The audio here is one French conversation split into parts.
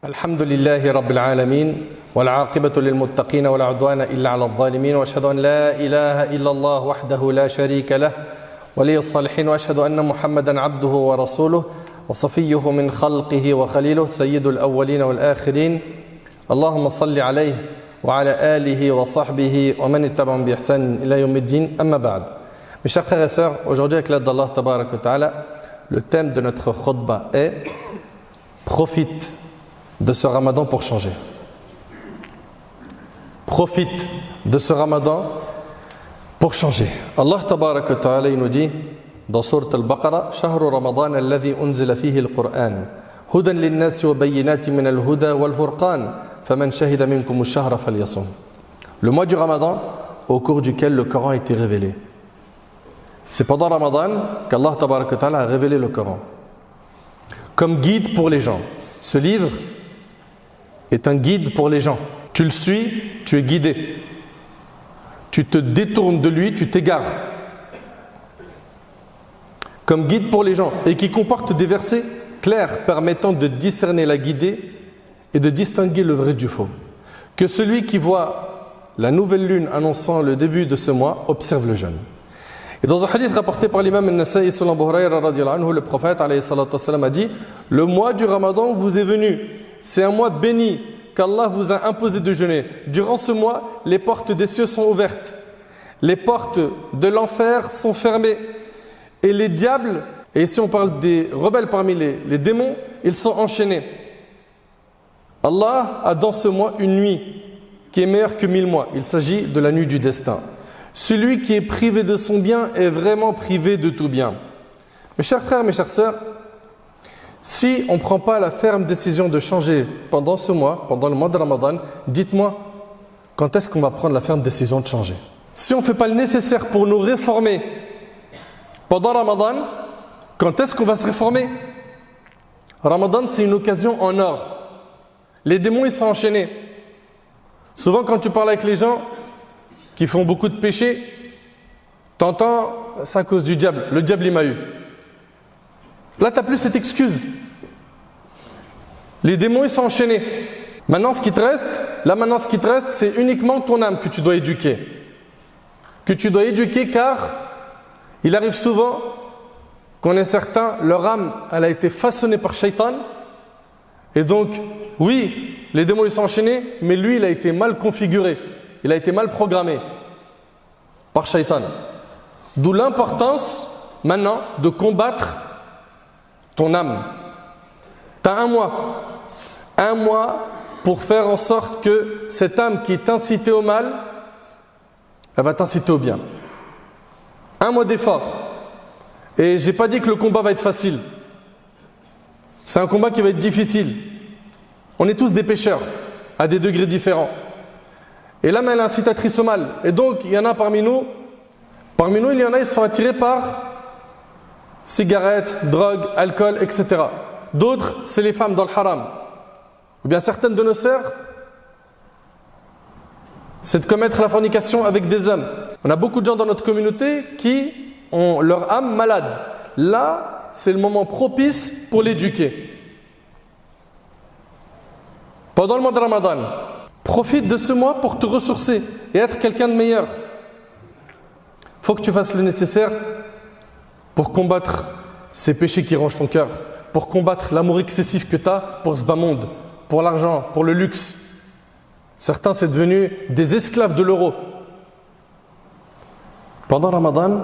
الحمد لله رب العالمين والعاقبة للمتقين ولا عدوان إلا على الظالمين وأشهد أن لا إله إلا الله وحده لا شريك له ولي الصالحين وأشهد أن محمدا عبده ورسوله وصفيه من خلقه وخليله سيد الأولين والآخرين اللهم صل عليه وعلى آله وصحبه ومن اتبعهم بإحسان إلى يوم الدين أما بعد. Mes chers frères et sœurs, aujourd'hui avec l'aide d'Allah Tabarak wa Ta'ala, le thème de notre khutbah est profite de ce ramadan pour changer. Profite de ce ramadan pour changer. Allah Tabarak wa Ta'ala nous dit dans sourate Al-Baqarah شهر رمضان الذي أنزل فيه القرآن هدى للناس وبينات من الهدى والفرقان فمن شهد منكم الشهر فليصم. Le mois du Ramadan au cours duquel le Coran a été révélé. C'est pendant Ramadan qu'Allah Tabarak wa Ta'ala a révélé le Coran comme guide pour les gens. Ce livre est un guide pour les gens. Tu le suis, tu es guidé. Tu te détournes de lui, tu t'égares. Comme guide pour les gens et qui comporte des versets clairs permettant de discerner la guidée et de distinguer le vrai du faux. Que celui qui voit la nouvelle lune annonçant le début de ce mois observe le jeûne. Et dans un hadith rapporté par l'imam al-Nasa'i selon Abu Hurayra radiyallahu anhu, le prophète alayhi salatu wassalam a dit: le mois du Ramadan vous est venu, c'est un mois béni qu'Allah vous a imposé de jeûner. Durant ce mois, les portes des cieux sont ouvertes, les portes de l'enfer sont fermées, et les diables, et ici on parle des rebelles parmi les démons, ils sont enchaînés. Allah a dans ce mois une nuit qui est meilleure que 1000 mois. Il s'agit de la nuit du destin. Celui qui est privé de son bien est vraiment privé de tout bien. Mes chers frères, mes chères sœurs, si on ne prend pas la ferme décision de changer pendant ce mois, pendant le mois de Ramadan, dites-moi, quand est-ce qu'on va prendre la ferme décision de changer? Si on ne fait pas le nécessaire pour nous réformer pendant Ramadan, quand est-ce qu'on va se réformer? Ramadan, c'est une occasion en or. Les démons, ils sont enchaînés. Souvent, quand tu parles avec les gens qui font beaucoup de péchés, t'entends, c'est à cause du diable. Le diable, il m'a eu. Là, tu n'as plus cette excuse. Les démons, ils sont enchaînés. Maintenant, ce qui te reste, c'est uniquement ton âme que tu dois éduquer. Que tu dois éduquer, car il arrive souvent qu'on est certain, leur âme, elle a été façonnée par Shaitan. Et donc, oui, les démons, ils sont enchaînés, mais lui, il a été mal configuré. Il a été mal programmé par Shaitan. D'où l'importance maintenant de combattre ton âme. Tu as un mois pour faire en sorte que cette âme qui t'incite au mal, elle va t'inciter au bien. Un mois d'effort. Et je n'ai pas dit que le combat va être facile. C'est un combat qui va être difficile. On est tous des pécheurs à des degrés différents. Et l'âme, elle est incitatrice au mal. Et donc, il y en a parmi nous, il y en a, ils sont attirés par cigarettes, drogue, alcool, etc. D'autres, c'est les femmes dans le haram. Ou bien certaines de nos sœurs, c'est de commettre la fornication avec des hommes. On a beaucoup de gens dans notre communauté qui ont leur âme malade. Là, c'est le moment propice pour l'éduquer. Pendant le mois de Ramadan, profite de ce mois pour te ressourcer et être quelqu'un de meilleur. Il faut que tu fasses le nécessaire pour combattre ces péchés qui rongent ton cœur, pour combattre l'amour excessif que tu as pour ce bas monde, pour l'argent, pour le luxe. Certains, c'est devenu des esclaves de l'euro. Pendant Ramadan,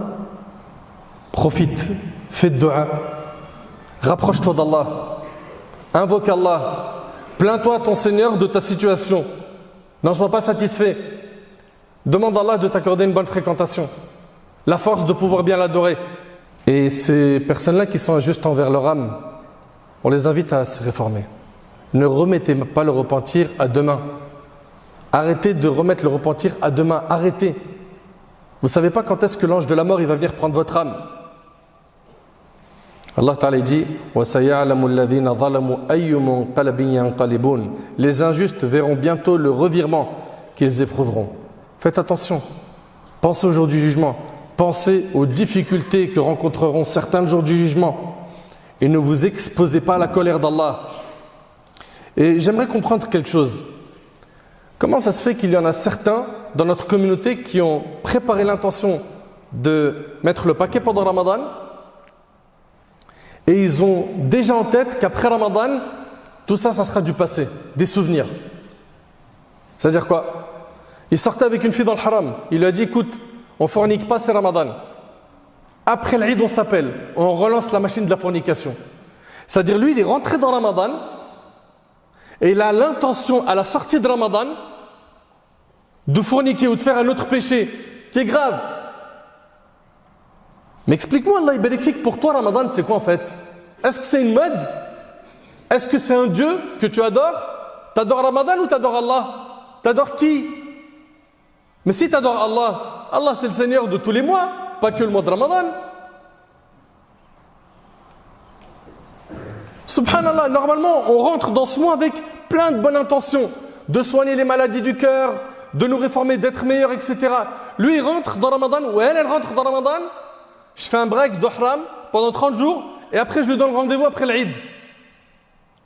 profite, fais de dua, rapproche-toi d'Allah, invoque Allah, plains-toi à ton Seigneur de ta situation. N'en sois pas satisfait. Demande à Allah de t'accorder une bonne fréquentation, la force de pouvoir bien l'adorer. Et ces personnes-là qui sont injustes envers leur âme, on les invite à se réformer. Ne remettez pas le repentir à demain. Arrêtez de remettre le repentir à demain. Arrêtez. Vous ne savez pas quand est-ce que l'ange de la mort il va venir prendre votre âme. Allah Ta'ala dit les injustes verront bientôt le revirement qu'ils éprouveront. Faites attention. Pensez au jour du jugement. Pensez aux difficultés que rencontreront certains le jour du jugement. Et ne vous exposez pas à la colère d'Allah. Et j'aimerais comprendre quelque chose. Comment ça se fait qu'il y en a certains dans notre communauté qui ont préparé l'intention de mettre le paquet pendant Ramadan et ils ont déjà en tête qu'après Ramadan, tout ça, ça sera du passé, des souvenirs. C'est-à-dire quoi? Il sortait avec une fille dans le haram. Il lui a dit, écoute, on ne fornique pas, c'est Ramadan. Après l'Aïd, on s'appelle. On relance la machine de la fornication. C'est-à-dire, lui, il est rentré dans Ramadan et il a l'intention, à la sortie de Ramadan, de forniquer ou de faire un autre péché qui est grave. Mais explique-moi, Allah barik fik, pour toi, Ramadan, c'est quoi en fait? Est-ce que c'est une mode? Est-ce que c'est un Dieu que tu adores? T'adores Ramadan ou t'adores Allah? T'adores qui? Mais si t'adores Allah, Allah c'est le Seigneur de tous les mois, pas que le mois de Ramadan. Subhanallah, normalement on rentre dans ce mois avec plein de bonnes intentions, de soigner les maladies du cœur, de nous réformer, d'être meilleurs, etc. Lui il rentre dans Ramadan, ou elle rentre dans Ramadan, je fais un break d'Ihram pendant 30 jours, et après je lui donne rendez-vous après l'Aïd.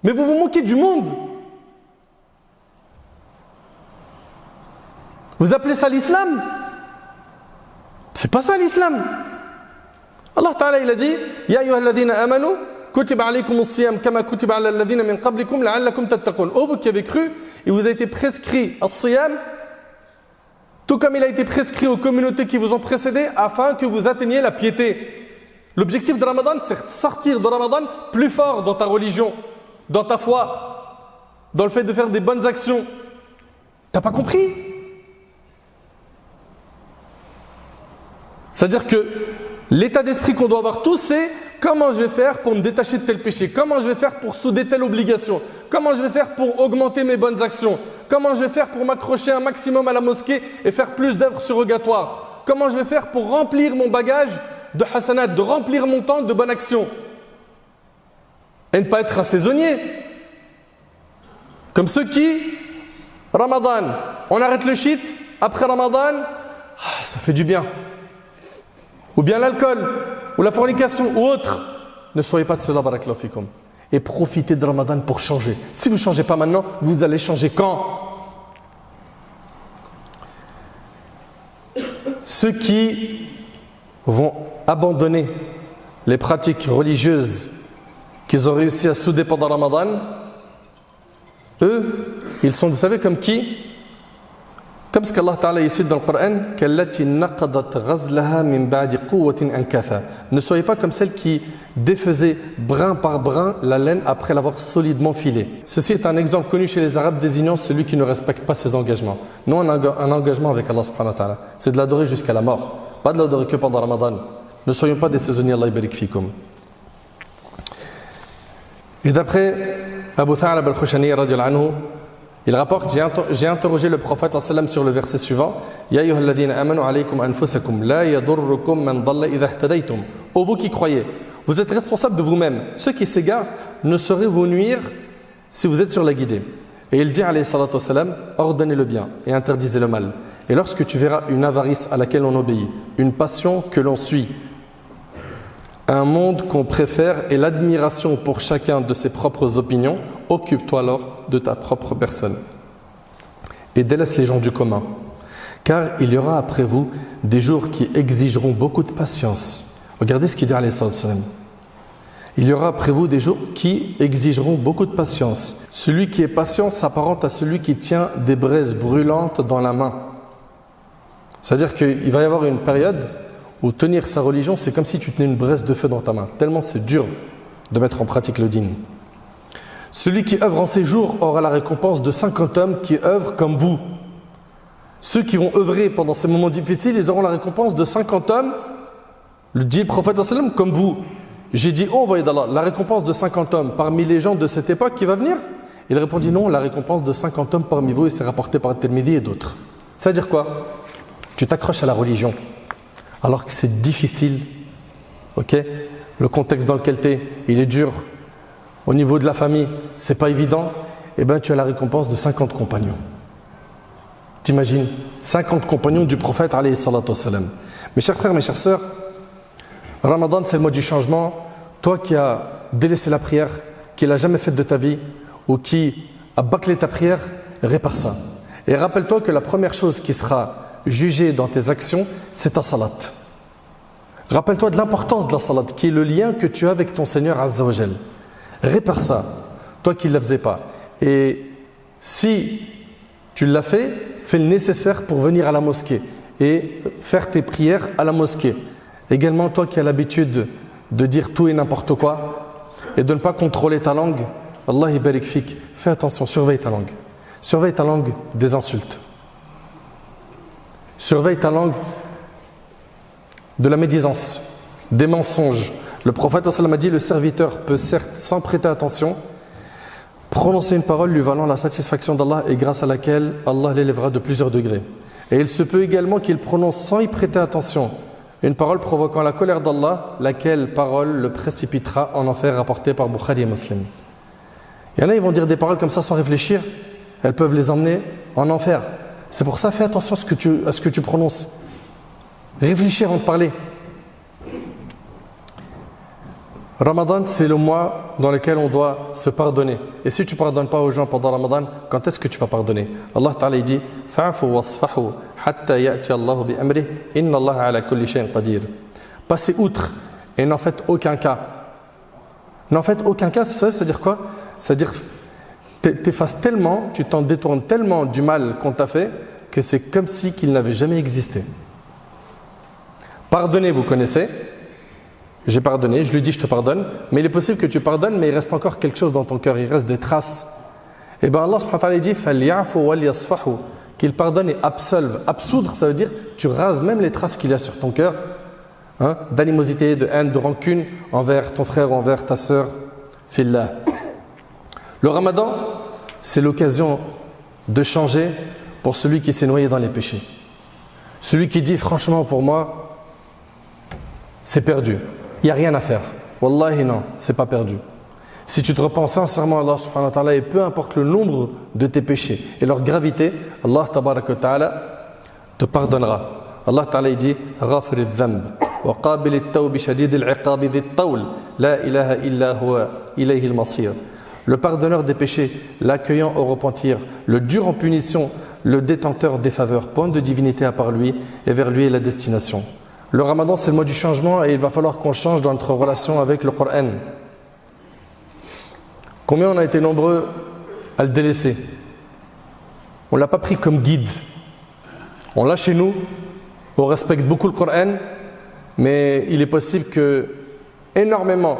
Mais vous vous moquez du monde. Vous appelez ça l'islam? C'est pas ça l'islam. Allah Ta'ala il a dit Ya ayyuhalladhina amanu kutiba alaykumus siyam kama kutiba ala alladhina min qablikum la'allakum tattaqun. Oh vous qui avez cru, il vous a été prescrit as-siyam tout comme il a été prescrit aux communautés qui vous ont précédé afin que vous atteigniez la piété. L'objectif de Ramadan c'est de sortir de Ramadan plus fort dans ta religion, dans ta foi, dans le fait de faire des bonnes actions. T'as pas compris? C'est-à-dire que l'état d'esprit qu'on doit avoir tous, c'est comment je vais faire pour me détacher de tel péché, comment je vais faire pour souder telle obligation, comment je vais faire pour augmenter mes bonnes actions, comment je vais faire pour m'accrocher un maximum à la mosquée et faire plus d'œuvres surrogatoires, comment je vais faire pour remplir mon bagage de hasanat, de remplir mon temps de bonnes actions et ne pas être un saisonnier. Comme ceux qui, Ramadan, on arrête le shit, après Ramadan, ça fait du bien. Ou bien l'alcool, ou la fornication, ou autre. Ne soyez pas de cela, barakallahu fikum. Et profitez de Ramadan pour changer. Si vous ne changez pas maintenant, vous allez changer quand? Ceux qui vont abandonner les pratiques religieuses qu'ils ont réussi à souder pendant Ramadan, eux, ils sont, vous savez, comme qui? Comme ce qu'Allah Ta'ala cite dans le Coran, ne soyez pas comme celle qui défaisait brin par brin la laine après l'avoir solidement filée. Ceci est un exemple connu chez les Arabes désignant celui qui ne respecte pas ses engagements. Nous, on a un engagement avec Allah subhanahu wa ta'ala, c'est de l'adorer jusqu'à la mort, pas de l'adorer que pendant Ramadan. Ne soyons pas des saisonniers, Allah barik fikum. Et d'après Abu Tha'lab al-Khushani radiyallahu anhu, il rapporte, j'ai interrogé le prophète sallam sur le verset suivant, Ya ayyuhalladhina amanu alaykum anfusakum la yadurrukum man dalla idha ihtadaytum. Ô vous qui croyez, vous êtes responsables de vous-même. Ceux qui s'égarent ne sauraient vous nuire si vous êtes sur la guidée. Et il dit alayhi salatu wassalam, ordonnez le bien et interdisez le mal. Et lorsque tu verras une avarice à laquelle on obéit, une passion que l'on suit, un monde qu'on préfère et l'admiration pour chacun de ses propres opinions, occupe-toi alors de ta propre personne et délaisse les gens du commun, car il y aura après vous des jours qui exigeront beaucoup de patience. Regardez ce qu'il dit alayhi sallam. Il y aura après vous des jours qui exigeront beaucoup de patience. Celui qui est patient s'apparente à celui qui tient des braises brûlantes dans la main. C'est-à-dire qu'il va y avoir une période où tenir sa religion, c'est comme si tu tenais une braise de feu dans ta main. Tellement c'est dur de mettre en pratique le dîn. Celui qui œuvre en ces jours aura la récompense de 50 hommes qui œuvrent comme vous. Ceux qui vont œuvrer pendant ces moments difficiles, ils auront la récompense de 50 hommes, le dit le prophète sallam, comme vous. J'ai dit, oh envoyé d'Allah, la récompense de 50 hommes parmi les gens de cette époque qui va venir? Il répondit non, la récompense de 50 hommes parmi vous, et c'est rapporté par Tirmidhi et d'autres. Ça veut dire quoi? Tu t'accroches à la religion alors que c'est difficile, ok? Le contexte dans lequel tu es, il est dur. Au niveau de la famille, c'est pas évident. Eh bien, tu as la récompense de 50 compagnons. T'imagines? 50 compagnons du prophète, alayhi salatu wassalam. Mes chers frères, mes chères sœurs, Ramadan, c'est le mois du changement. Toi qui as délaissé la prière, qui ne l'as jamais faite de ta vie, ou qui à bâcler ta prière, répare ça. Et rappelle-toi que la première chose qui sera jugée dans tes actions, c'est ta salat. Rappelle-toi de l'importance de la salat, qui est le lien que tu as avec ton Seigneur Azza wa Jal. Répare ça, toi qui ne la faisais pas. Et si tu l'as fait, fais le nécessaire pour venir à la mosquée et faire tes prières à la mosquée. Également, toi qui as l'habitude de dire tout et n'importe quoi et de ne pas contrôler ta langue, Allah barik fik, fais attention, surveille ta langue. Surveille ta langue des insultes. Surveille ta langue de la médisance, des mensonges. Le prophète a dit, le serviteur peut certes, sans prêter attention, prononcer une parole lui valant la satisfaction d'Allah et grâce à laquelle Allah l'élèvera de plusieurs degrés. Et il se peut également qu'il prononce sans y prêter attention une parole provoquant la colère d'Allah, laquelle parole le précipitera en enfer, rapporté par Bukhari et Muslim. Il y en a, ils vont dire des paroles comme ça sans réfléchir, elles peuvent les emmener en enfer. C'est pour ça, fais attention à ce que tu prononces. Réfléchis avant de parler. Ramadan, c'est le mois dans lequel on doit se pardonner. Et si tu ne pardonnes pas aux gens pendant Ramadan, quand est-ce que tu vas pardonner? Allah Ta'ala dit Fa'afu wasfahu hatta ya'ti Allahu bi amrih inna Allah ala kulli shay'in qadir. Passez outre et n'en faites aucun cas. N'en faites aucun cas, ça veut dire quoi? C'est-à-dire t'effaces tellement, tu t'en détournes tellement du mal qu'on t'a fait que c'est comme si qu'il n'avait jamais existé. Pardonner, vous connaissez. J'ai pardonné, je lui dis je te pardonne, mais il est possible que tu pardonnes, mais il reste encore quelque chose dans ton cœur, il reste des traces. Et bien Allah subhanahu wa ta'ala dit فَلْيَعْفُوا وَلْيَصْفَحُوا, qu'il pardonne et absolve. Absoudre, ça veut dire tu rases même les traces qu'il y a sur ton cœur, d'animosité, de haine, de rancune envers ton frère ou envers ta sœur. Fillah. Le Ramadan, c'est l'occasion de changer pour celui qui s'est noyé dans les péchés. Celui qui dit franchement pour moi, c'est perdu. Il n'y a rien à faire. Wallahi non, c'est pas perdu. Si tu te repens sincèrement à Allah subhanahu wa ta'ala et peu importe le nombre de tes péchés et leur gravité, Allah tabaraka wa ta'ala te pardonnera. Allah ta'ala dit غافر الذنب وقابل التوب شديد العقاب ذي الطول لا إله إلا هو إليه المصير. Le pardonneur des péchés, l'accueillant au repentir, le dur en punition, le détenteur des faveurs, point de divinité à part lui et vers lui est la destination. Le Ramadan, c'est le mois du changement et il va falloir qu'on change dans notre relation avec le Coran. Combien on a été nombreux à le délaisser? On ne l'a pas pris comme guide. On l'a chez nous, on respecte beaucoup le Coran, mais il est possible que énormément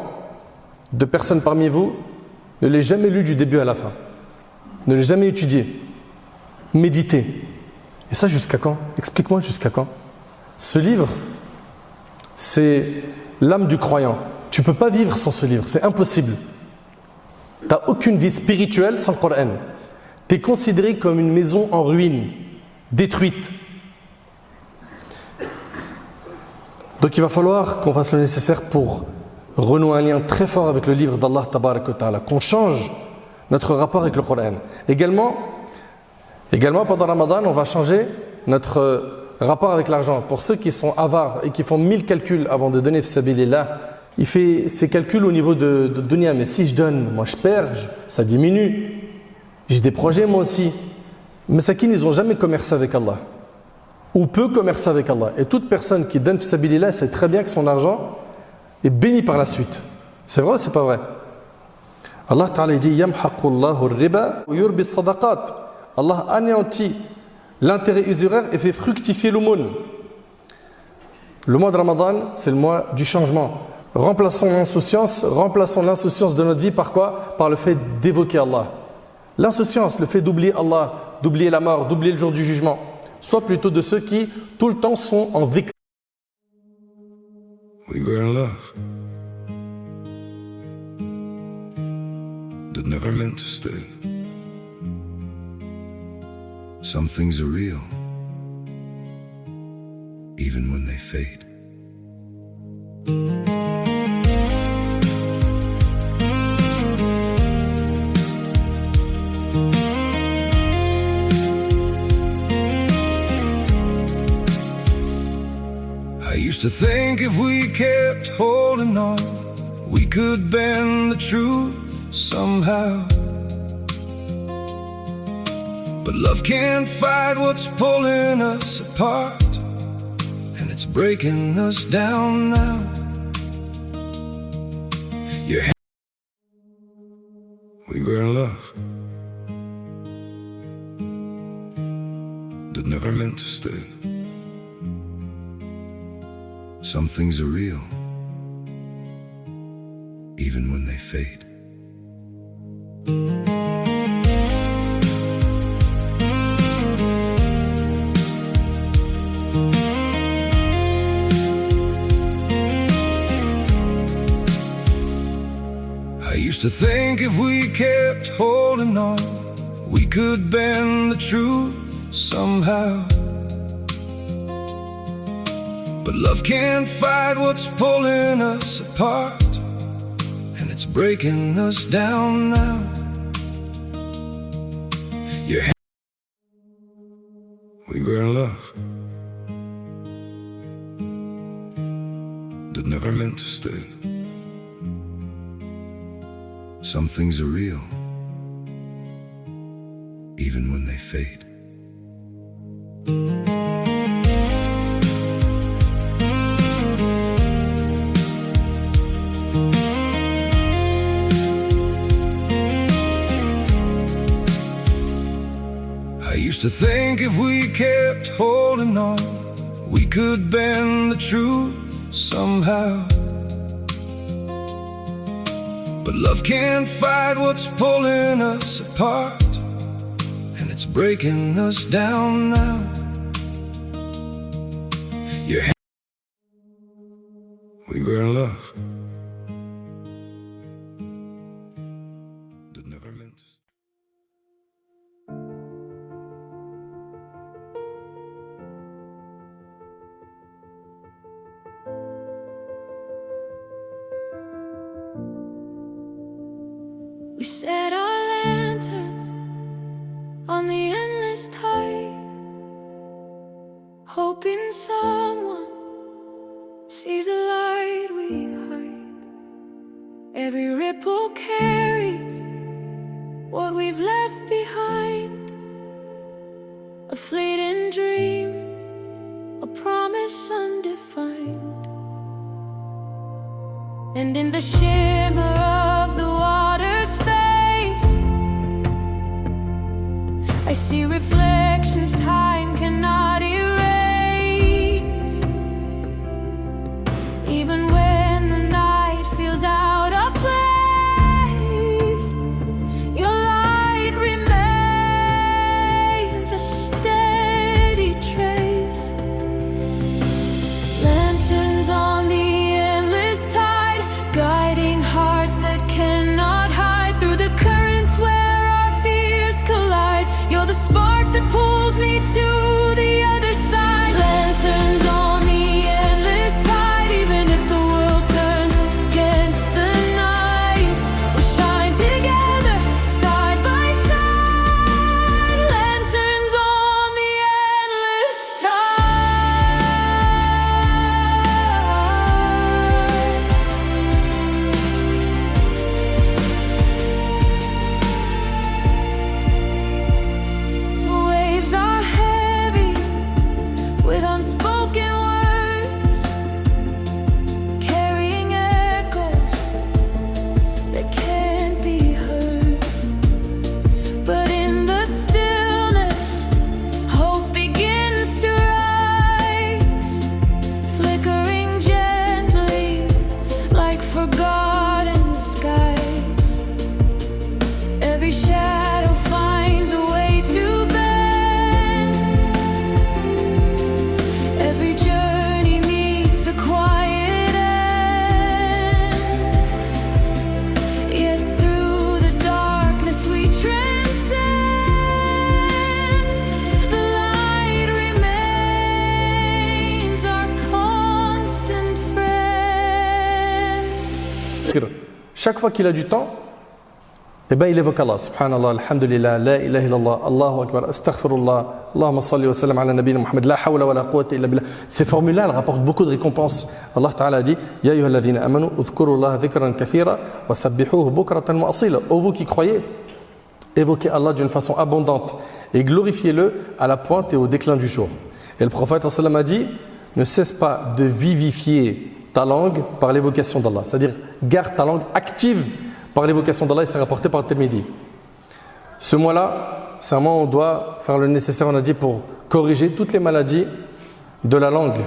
de personnes parmi vous ne l'aient jamais lu du début à la fin, ne l'aient jamais étudié, médité. Et ça jusqu'à quand? Explique-moi jusqu'à quand? Ce livre, c'est l'âme du croyant. Tu ne peux pas vivre sans ce livre, c'est impossible. Tu n'as aucune vie spirituelle sans le Coran. Tu es considéré comme une maison en ruine, détruite. Donc il va falloir qu'on fasse le nécessaire pour renouer un lien très fort avec le livre d'Allah Tabaraka wa Ta'ala, qu'on change notre rapport avec le Coran. Également pendant Ramadan, on va changer notre rapport avec l'argent. Pour ceux qui sont avares et qui font 1000 calculs avant de donner fisabilillah, il fait ses calculs au niveau de dunya. Mais si je donne, moi je perds, ça diminue. J'ai des projets moi aussi. Mais Masakin, ils n'ont jamais commercé avec Allah. Ou peu commercer avec Allah. Et toute personne qui donne fisabilillah sait très bien que son argent est béni par la suite. C'est vrai ou c'est pas vrai? Allah Ta'ala dit Yamhaqu Allahu ar-riba wa yurbi as-sadaqat. Allah anéantit l'intérêt usuraire et fait fructifier l'aumône. Le mois de Ramadan, c'est le mois du changement. Remplaçons l'insouciance de notre vie par quoi? Par le fait d'évoquer Allah. L'insouciance, le fait d'oublier Allah, d'oublier la mort, d'oublier le jour du jugement. Sois plutôt de ceux qui, tout le temps, sont en dhikr. We were in love that never meant to stay. Some things are real, even when they fade. I used to think if we kept holding on, we could bend the truth somehow. But love can't fight what's pulling us apart, and it's breaking us down now. We were in love that never meant to stay. Some things are real, even when they fade. I used to think if we kept holding on, we could bend the truth somehow. But love can't fight what's pulling us apart, and it's breaking us down now. We were in love that never meant to stay. Some things are real, even when they fade. I used to think if we kept holding on, we could bend the truth somehow. But love can't fight what's pulling us apart, and it's breaking us down now. We were in love that never meant to. We set our lanterns on the endless tide, hoping someone sees the light we hide. Every ripple carries what we've left behind, a fleeting dream, a promise undefined. And in the shimmer of the water's face, I see reflections time cannot erase. Even when the night feels out of place, your light remains a steady trace. Lanterns on the endless tide, guiding hearts that cannot hide through the currents where our fears collide. You're the spark that pulls me to the other side. Lanterns on the endless tide, even if the world turns against the night, we'll shine together side by side. Lanterns on the endless Waves are heavy with unspoken words, carrying echoes that can't be heard. But in the stillness, hope begins to rise, flickering gently like forgotten skies. Every shadow finds a way to bend, every journey meets a quiet end. Yet through the darkness we transcend. The light remains our constant friend. Chaque fois qu'il a du temps, eh ben, il évoque Allah, subhanallah, alhamdulillah, la ilaha illallah, Allahu akbar, astaghfirullah, Allahumma salli wa sallam ala nabiyina Muhammad, la hawla wa la quwwata illa billah. Ces formules-là, elles rapportent beaucoup de récompenses. Allah Ta'ala dit, Ya ayyuhalladhina amanu, udhkurullaha dhikran kathira, wa sabbihuhu bukratan wa asila. Ô vous qui croyez, évoquez Allah d'une façon abondante et glorifiez-le à la pointe et au déclin du jour. Et le prophète sallallahu alayhi wa sallam a dit, ne cesse pas de vivifier ta langue par l'évocation d'Allah. C'est-à-dire, garde ta langue active par l'évocation d'Allah, et c'est rapporté par Tirmidhi. Ce mois-là, c'est un mois où on doit faire le nécessaire, on a dit, pour corriger toutes les maladies de la langue.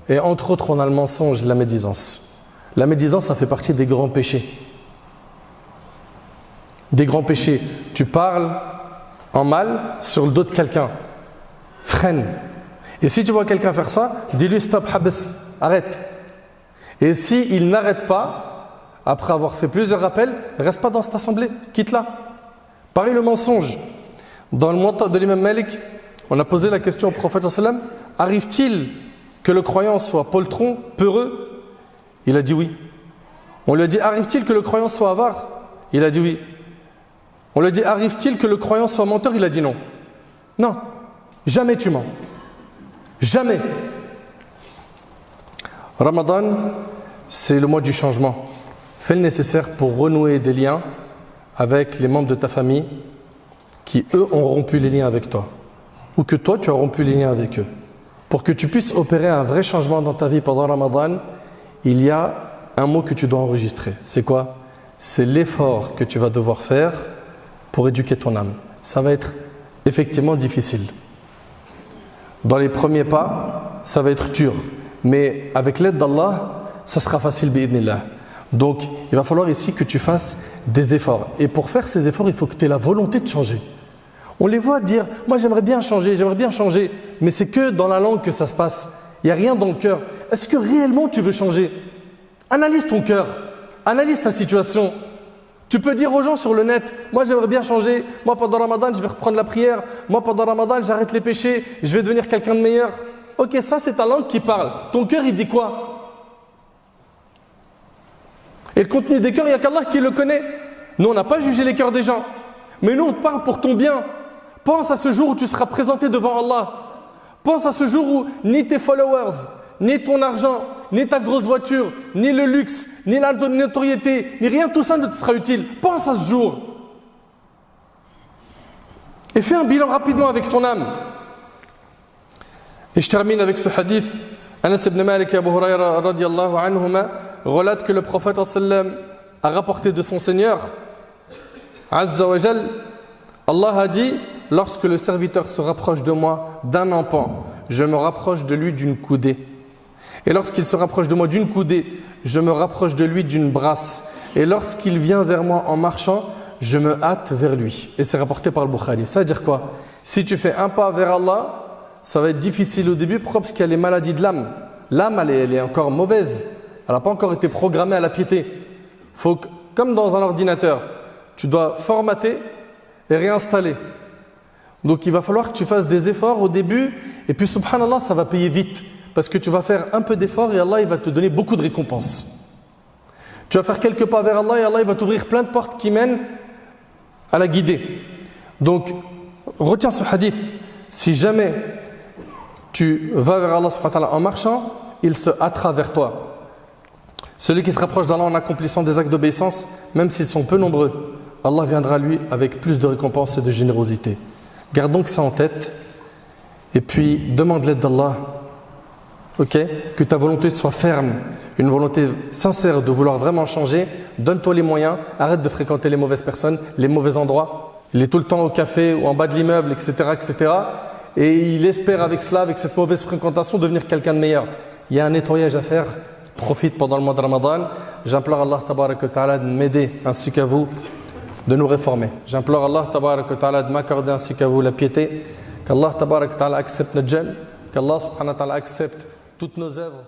Et entre autres, on a le mensonge, la médisance. La médisance, ça fait partie des grands péchés. Des grands péchés. Tu parles en mal sur le dos de quelqu'un. Freine. Et si tu vois quelqu'un faire ça, dis-lui stop, habs, arrête. Et si il n'arrête pas, après avoir fait plusieurs rappels, reste pas dans cette assemblée, quitte-la. Pareil le mensonge. Dans le Muwatta de l'imam Malik, on a posé la question au prophète sallam, arrive-t-il que le croyant soit poltron, peureux? Il a dit oui. On lui a dit, arrive-t-il que le croyant soit avare? Il a dit oui. On lui a dit, arrive-t-il que le croyant soit menteur? Il a dit non. Non, jamais tu mens. Jamais. Ramadan, c'est le mois du changement. Fais le nécessaire pour renouer des liens avec les membres de ta famille qui, eux, ont rompu les liens avec toi. Ou que toi, tu as rompu les liens avec eux. Pour que tu puisses opérer un vrai changement dans ta vie pendant Ramadan, il y a un mot que tu dois enregistrer. C'est quoi? C'est l'effort que tu vas devoir faire pour éduquer ton âme. Ça va être effectivement difficile. Dans les premiers pas, ça va être dur. Mais avec l'aide d'Allah, ça sera facile, bi'idnillah. Donc, il va falloir ici que tu fasses des efforts. Et pour faire ces efforts, il faut que tu aies la volonté de changer. On les voit dire, moi j'aimerais bien changer, mais c'est que dans la langue que ça se passe. Il n'y a rien dans le cœur. Est-ce que réellement tu veux changer? Analyse ton cœur, analyse ta situation. Tu peux dire aux gens sur le net, moi j'aimerais bien changer, moi pendant Ramadan je vais reprendre la prière, moi pendant Ramadan j'arrête les péchés, je vais devenir quelqu'un de meilleur. Ok, ça c'est ta langue qui parle. Ton cœur il dit quoi? Et le contenu des cœurs, il n'y a qu'Allah qui le connaît. Nous on n'a pas jugé les cœurs des gens, mais nous on te parle pour ton bien. Pense à ce jour où tu seras présenté devant Allah. Pense à ce jour où ni tes followers, ni ton argent, ni ta grosse voiture, ni le luxe, ni la notoriété, ni rien de tout ça ne te sera utile. Pense à ce jour. Et fais un bilan rapidement avec ton âme. Et je termine avec ce hadith. Anas ibn Malik et Abu Hurayra radiyallahu anhuma relatent que le prophète sallam a rapporté de son Seigneur Azza wa Jal, Allah a dit, lorsque le serviteur se rapproche de moi d'un empan, je me rapproche de lui d'une coudée. Et lorsqu'il se rapproche de moi d'une coudée, je me rapproche de lui d'une brasse. Et lorsqu'il vient vers moi en marchant, je me hâte vers lui. Et c'est rapporté par le Bukhari. Ça veut dire quoi? Si tu fais un pas vers Allah, ça va être difficile au début. Pourquoi? Parce qu'il y a les maladies de l'âme. L'âme, elle est encore mauvaise. Elle n'a pas encore été programmée à la piété. Faut que, comme dans un ordinateur, tu dois formater et réinstaller. Donc il va falloir que tu fasses des efforts au début. Et puis subhanallah, ça va payer vite. Parce que tu vas faire un peu d'efforts et Allah il va te donner beaucoup de récompenses. Tu vas faire quelques pas vers Allah et Allah il va t'ouvrir plein de portes qui mènent à la guidée. Donc, retiens ce hadith. Si jamais tu vas vers Allah subhanahu wa ta'ala en marchant, il se hâtera vers toi. Celui qui se rapproche d'Allah en accomplissant des actes d'obéissance, même s'ils sont peu nombreux, Allah viendra lui avec plus de récompenses et de générosité. Garde donc ça en tête et puis demande l'aide d'Allah. Ok, que ta volonté soit ferme, une volonté sincère de vouloir vraiment changer. Donne-toi les moyens, arrête de fréquenter les mauvaises personnes, les mauvais endroits. Il est tout le temps au café ou en bas de l'immeuble, etc., etc. Et il espère avec cela, avec cette mauvaise fréquentation, devenir quelqu'un de meilleur. Il y a un nettoyage à faire. Profite pendant le mois de Ramadan. J'implore Allah tabarak wa ta'ala de m'aider ainsi qu'à vous de nous réformer. J'implore Allah tabarak wa ta'ala de m'accorder ainsi qu'à vous la piété. Qu'Allah tabarak wa ta'ala accepte notre jeûne. Qu'Allah subhanahu wa ta'ala accepte toutes nos œuvres.